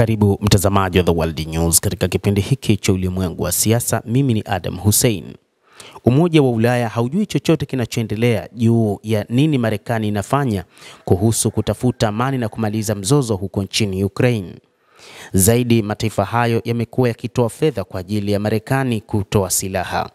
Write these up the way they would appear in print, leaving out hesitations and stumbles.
Karibu mtazamaji wa The World News katika kipindi hiki cha ulimwengu wa siasa. Mimi ni Adam Hussein. Umoja wa Ulaya haujui chochote kinachoendelea juu ya nini Marekani inafanya kuhusu kutafuta amani na kumaliza mzozo huko nchini Ukraine. Zaidi, mataifa hayo yamekuwa yakitoa fedha kwa ajili ya Marekani kutoa silaha.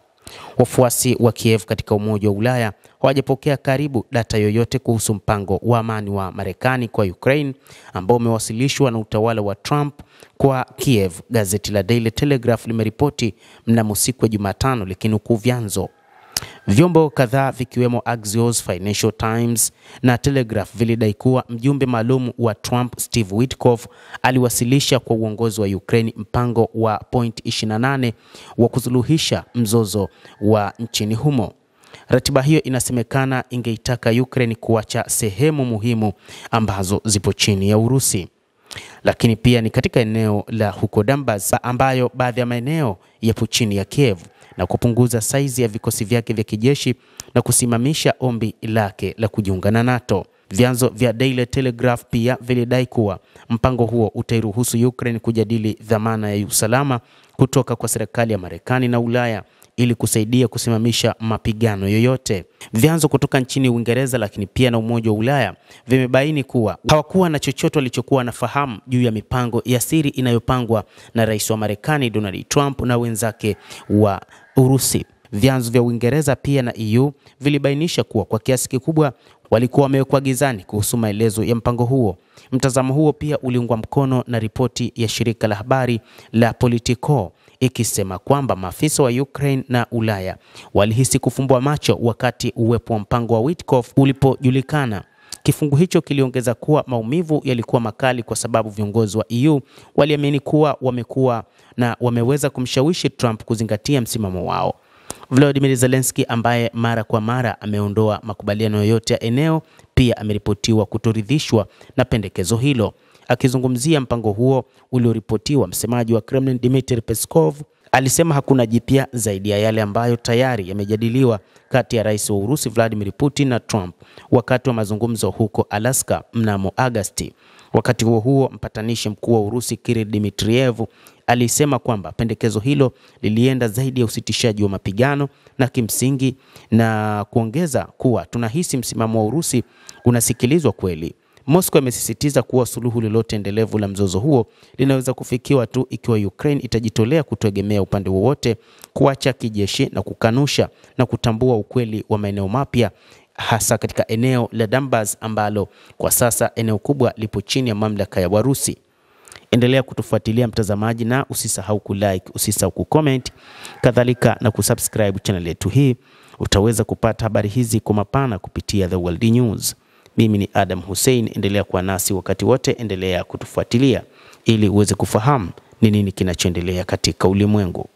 Wafuasi wa Kiev katika Umoja wa Ulaya hawajapokea karibu data yoyote kuhusu mpango wa amani wa Marekani kwa Ukraine ambao umewasilishwa na utawala wa Trump kwa Kiev. Gazeti la Daily Telegraph limeripoti mnamo siku ya Jumatano likinukuu vyanzo. Vyombo kadhaa vikiwemo Axios, Financial Times na Telegraph vilidai kuwa mjumbe maalum wa Trump Steve Witkoff aliwasilisha kwa uongozi wa Ukraine mpango wa point 28 wa kusuluhisha mzozo wa nchini humo. Ratiba hiyo inasemekana ingeitaka Ukraine kuacha sehemu muhimu ambazo zipo chini ya Urusi, lakini pia ni katika eneo la huko Donbas ambayo baadhi ya maeneo yapo chini ya Kiev, na kupunguza saizi ya vikosi vyake vya kijeshi na kusimamisha ombi lake la kujiunga na NATO. Vyanzo vya Daily Telegraph pia vilidai kuwa mpango huo utairuhusu Ukraine kujadili dhamana ya usalama kutoka kwa serikali ya Marekani na Ulaya ili kusaidia kusimamisha mapigano yoyote. Vyanzo kutoka nchini Uingereza lakini pia na Umoja wa Ulaya vimebaini kuwa hawakuwa na chochote walichokuwa nafahamu juu ya mipango ya siri inayopangwa na Rais wa Marekani Donald Trump na wenzake wa Urusi. Vyanzo vya Uingereza pia na EU vilibainisha kuwa kwa kiasi kikubwa walikuwa wamewekwa gizani kuhusu maelezo ya mpango huo. Mtazamo huo pia uliungwa mkono na ripoti ya shirika la habari la Politico ikisema kwamba maafisa wa Ukraine na Ulaya walihisi kufumbwa macho wakati uwepo wa mpango wa Witkoff ulipojulikana. Kifungu hicho kiliongeza kuwa maumivu yalikuwa makali kwa sababu viongozi wa EU waliamini kuwa wameweza kumshawishi Trump kuzingatia msimamo wao. Volodymyr Zelensky ambaye mara kwa mara ameondoa makubaliano yoyote ya eneo pia ameripotiwa kutoridhishwa na pendekezo hilo. Akizungumzia mpango huo ulioripotiwa, msemaji wa Kremlin Dmitry Peskov alisema hakuna jipya zaidi ya yale ambayo tayari yamejadiliwa kati ya Rais wa Urusi Vladimir Putin na Trump wakati wa mazungumzo huko Alaska mnamo Agosti. Wakati huo mpatanishi mkuu wa Urusi Kirill Dmitriev alisema kwamba pendekezo hilo lilienda zaidi ya usitishaji wa mapigano na kimsingi, na kuongeza kuwa tunahisi msimamo wa Urusi unasikilizwa kweli. Moscow imesisitiza kuwa suluhu lolote endelevu la mzozo huo linaweza kufikiwa tu ikiwa Ukraine itajitolea kutoegemea upande wowote, kuacha kijeshi na kukanusha na kutambua ukweli wa maeneo mapya, hasa katika eneo la Donbas ambalo kwa sasa eneo kubwa lipo chini ya mamlaka ya Warusi. Endelea kutufuatilia mtazamaji, na usisahau kulike, usisahau kucomment, kadhalika na kusubscribe channel yetu hii. Utaweza kupata habari hizi kwa mapana kupitia The World News. Mimi ni Adam Hussein, endelea kuwa nasi wakati wote, endelea kutufuatilia ili uweze kufahamu ni nini kinachoendelea katika ulimwengu.